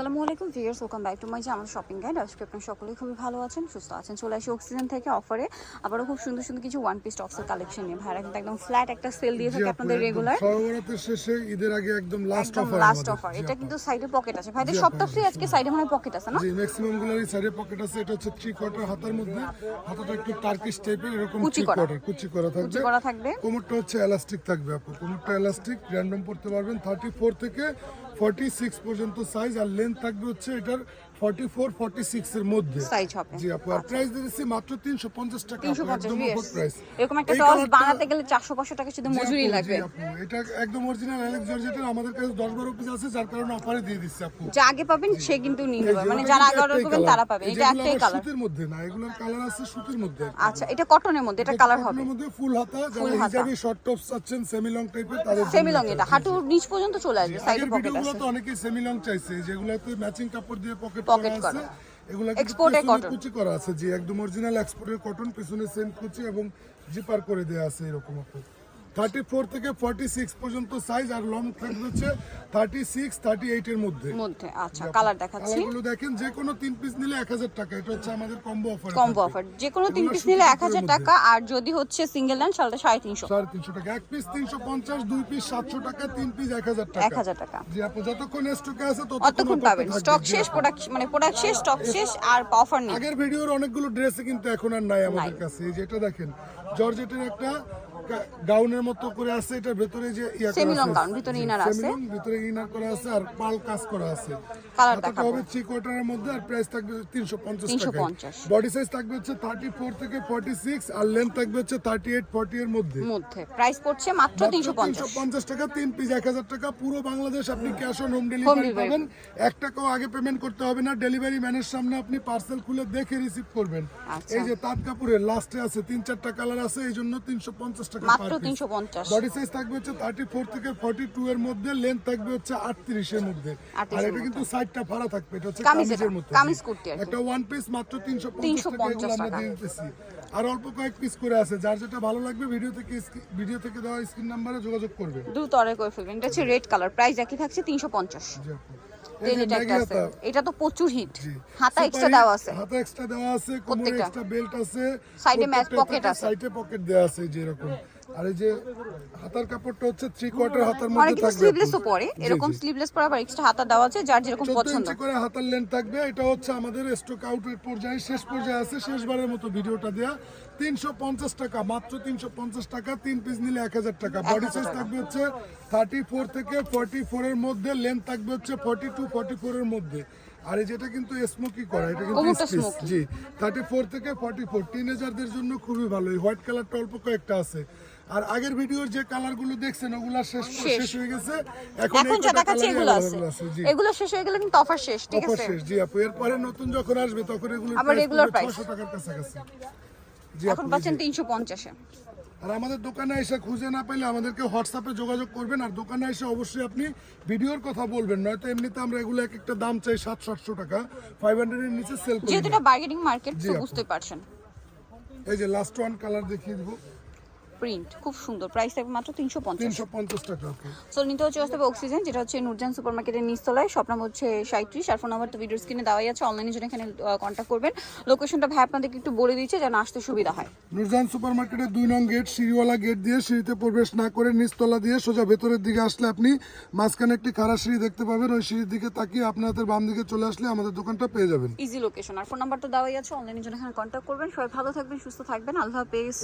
আসসালামু আলাইকুম viewers, welcome back to my channel shopping guide. আজকে আপনারা সকলেই খুবই ভালো আছেন, সুস্থ আছেন। চলে আসি অক্সিজেন থেকে অফারে আবারও খুব সুন্দর সুন্দর কিছু ওয়ান পিস টপসের কালেকশন নিয়ে। ভাইরা কিন্তু একদম ফ্ল্যাট একটা সেল দিয়ে থাকে আপনাদের রেগুলার সর্বরাতের শেষে ঈদের আগে একদম লাস্ট অফার। এটা কিন্তু সাইডে পকেট আছে ভাইদের সব টপসই আজকে সাইডে মনে হয় পকেট আছে না? জি, ম্যাক্সিমাম গুলোরই সাইডে পকেট আছে। এটা হচ্ছে 3 কোয়ার্টার হাতার মধ্যে, হাতাটা একটু টার্কিশ টাইপের, এরকম 3 কোয়ার্টার কুচি করা থাকবে। কোমরটা হচ্ছে এলাস্টিক থাকবে আপু, কোমরটা এলাস্টিক, র‍্যান্ডম পড়তে পারবেন। 34 থেকে 46 পর্যন্ত সাইজ, আর লেন্থ থাকবে হচ্ছে এটার 44-46 এর মধ্যে সাইজ হবে। জি আপু, আর প্রাইস দিয়েছি মাত্র 350 টাকা, একদম অফার প্রাইস। এরকম একটা টপস বানাতে গেলে 400-500 টাকা শুধু মজুরি লাগবে আপু। এটা একদম অরিজিনাল অ্যালেক্স জর্জেটের, আমাদের কাছে 10-12 পিস আছে, যার কারণে অফারে দিয়ে দিচ্ছি আপু। যা আগে পাবেন সে কিন্তু নিয়ে নেবে, মানে যারা আগে অর্ডার করবেন তারা পাবে। এটা একটাই কালার, সুতির মধ্যে না, এগুলোর কালার আছে সুতির মধ্যে। আচ্ছা, এটা কটনের মধ্যে, এটা কালার হবে কটনের মধ্যে, ফুল হাতা। যারা হিজাবি শর্ট টপস চাচ্ছেন সেমি লং টাইপের, তাদের সেমি লং, এটা হাঁটুর নিচ পর্যন্ত চলে আসবে, সাইডে পকেট ভিডিওগুলো আছে। তো অনেকেই সেমি লং চাইছে, যেগুলোতে ম্যাচিং কাপড় দিয়ে পকেট করা আছে, এগুলা এক্সপোর্টের কটন কুচি করা আছে। জি, একদম অরিজিনাল এক্সপোর্টের কটন, পিছনে সেম কুচি এবং জিপার করে দেয়া আছে এরকম আপু। 34 থেকে 46 পর্যন্ত সাইজ, আর লং থাকবে হচ্ছে 36-38 এর মধ্যে। আচ্ছা, কালার দেখাচ্ছি। কালারগুলো দেখেন, যে কোনো 3 পিস নিলে 1000 টাকা। এটা হচ্ছে আমাদের কম্বো অফার। যে কোনো 3 পিস নিলে 1000 টাকা, আর যদি হচ্ছে সিঙ্গেল নেন তাহলে 350 টাকা। 1 পিস 350, 2 পিস 700 টাকা, 3 পিস 1000 টাকা। 1000 টাকা। জি আপু, যতক্ষণ স্টকে আছে ততক্ষণ পাবেন। স্টক শেষ, প্রোডাক্ট শেষ, স্টক শেষ, আর অফার নেই। আগের ভিডিওর অনেকগুলো ড্রেস কিন্তু এখন আর নাই আমাদের কাছে। এই যেটা দেখেন, জর্জেটের একটা গাউনের মতো করে আছে, এটার ভিতরে যে সেমি লং গাউন, ভিতরে ইনার আছে, ভিতরে ইনার করা আছে, আর পাল কাজ করা আছে। কালার দেখাবো। হবে 3 কোয়ার্টারের মধ্যে, আর প্রাইস থাকবে 350 টাকা। বডি সাইজ থাকবে হচ্ছে 34 থেকে 46, আর লেন্থ থাকবে হচ্ছে 38-40 এর মধ্যে। প্রাইস পড়ছে মাত্র 350 টাকা, 3 পিস 1000 টাকা। পুরো বাংলাদেশ আপনি ক্যাশ অন হোম ডেলিভারি পাবেন। 1 টাকাও আগে পেমেন্ট করতে হবে না। ডেলিভারি ম্যানের সামনে আপনি পার্সেল খুলে দেখে রিসিভ করবেন। এই যে তাঁত কাপড়ের লাস্টে আছে 3-4টা কালার আছে, এই জন্য 350 টাকা মাত্র 350। বডি সাইজ থাকবে হচ্ছে 34 থেকে 42 এর মধ্যে, লেন্থ থাকবে হচ্ছে 38 এর মধ্যে, আর এটা কিন্তু সাইডটা ফাড়া থাকবে। এটা হচ্ছে কামিজের মতো, কামিজ কুর্তি। একটা ওয়ান পিস মাত্র 350 টাকা এগুলো আমরা দিয়ে দিতেছি। আর অল্প কয়েক পিস করে আছে, যার যেটা ভালো লাগবে ভিডিও থেকে দেওয়া স্ক্রিন নম্বরে যোগাযোগ করবেন, দ্রুত অর্ডার করে ফেলবেন। এটা হচ্ছে রেড কালার, প্রাইস একই থাকছে 350। জি আপু। এটা তো প্রচুর হিট। হাতা এক্সট্রা দেওয়া আছে, কোমরে এক্সট্রা বেল্ট আছে, সাইডে ম্যাচ পকেট আছে, সাইডে পকেট দেওয়া আছে যে এরকম। আর এই যে হাতার কাপড়টা হচ্ছে 3 কোয়ার্টার হাতার মধ্যে অনেক থাকবে। স্লিভলেসও পরে, এরকম স্লিভলেস পরে আবার এক্সট্রা হাতা দেওয়া আছে, যার যেরকম পছন্দ। 14 ইঞ্চি করে হাতার লেন্থ থাকবে। এটা হচ্ছে আমাদের স্টক আউটের পর্যায়ে, শেষ পর্যায়ে আছে, শেষবারের মতো ভিডিওটা দেয়া। 350 টাকা, মাত্র 350 টাকা। 3 পিস নিলে 1000 টাকা। বডি সাইজ থাকবে হচ্ছে 34 থেকে 44 এর মধ্যে, লেন্থ থাকবে হচ্ছে 42-44 এর মধ্যে। আর এই যেটা কিন্তু স্মোকি করা, এটা কিন্তু জি 34 থেকে 44 টিনেজারদের জন্য খুবই ভালো। এই হোয়াইট কালারটা অল্প কয়েকটা আছে। আর আগের ভিডিওর যে কালারগুলো দেখছেন ওগুলা শেষ হয়ে গেছে, এখন যেটা দেখাচ্ছি এগুলো আছে। এগুলো শেষ হয়ে গেলে কিন্তু অফার শেষ, ঠিক আছে? জি আপু, এরপরে নতুন যখন আসবে তখন এগুলো আবার রেগুলার প্রাইস 600 টাকার কাছাকাছি। জি এখন পাচ্ছেন 350 এ। আর আমাদের দোকানে এসে খুঁজে না পেলে আমাদেরকে হোয়াটসঅ্যাপে যোগাযোগ করবেন, আর দোকানে এসে অবশ্যই আপনি ভিডিওর কথা বলবেন, নয়তো এমনিতে আমরা এগুলো এক একটা দাম চাই 700-800 টাকা, 500 এর নিচে সেল করি। যেহেতু এটা বার্গেনিং মার্কেট, তো বুঝতে পারছেন। এই যে লাস্ট ওয়ান কালার দেখিয়ে দিব, প্রিন্ট খুব সুন্দর, প্রাইস থাকবে মাত্র 350 টাকা। সো নিতে হচ্ছে অক্সিজেন, যেটা হচ্ছে নূরজাহান সুপারমার্কেটের নিচতলায়, শপ নাম্বার হচ্ছে 37, আর ফোন নাম্বার তো ভিডিওর স্ক্রিনে দেওয়াই আছে। অনলাইনে জন্য এখানে কন্ট্যাক্ট করবেন। লোকেশনটা ভাই আপনাদেরকে একটু বলে দিচ্ছে যেন আসতে সুবিধা হয়। নূরজাহান সুপারমার্কেটের 2 নং গেট, সিঁড়িওয়ালা গেট দিয়ে, সিঁড়িতে প্রবেশ না করে নিচতলা দিয়ে সোজা ভেতরের দিকে আসলে আপনি মাঝখানে একটি খাড়া সিঁড়ি দেখতে পাবেন। ওই সিঁড়ির দিকে তাকিয়ে আপনাদের বাম দিকে চলে আসলে আমাদের দোকানটা পেয়ে যাবেন। ইজি লোকেশন, আর ফোন নাম্বার তো দেওয়াই আছে। অনলাইনে জন্য এখানে কন্ট্যাক্ট করবেন। সবাই ভালো থাকবেন, সুস্থ থাকবেন। আল্লাহ হাফেজ।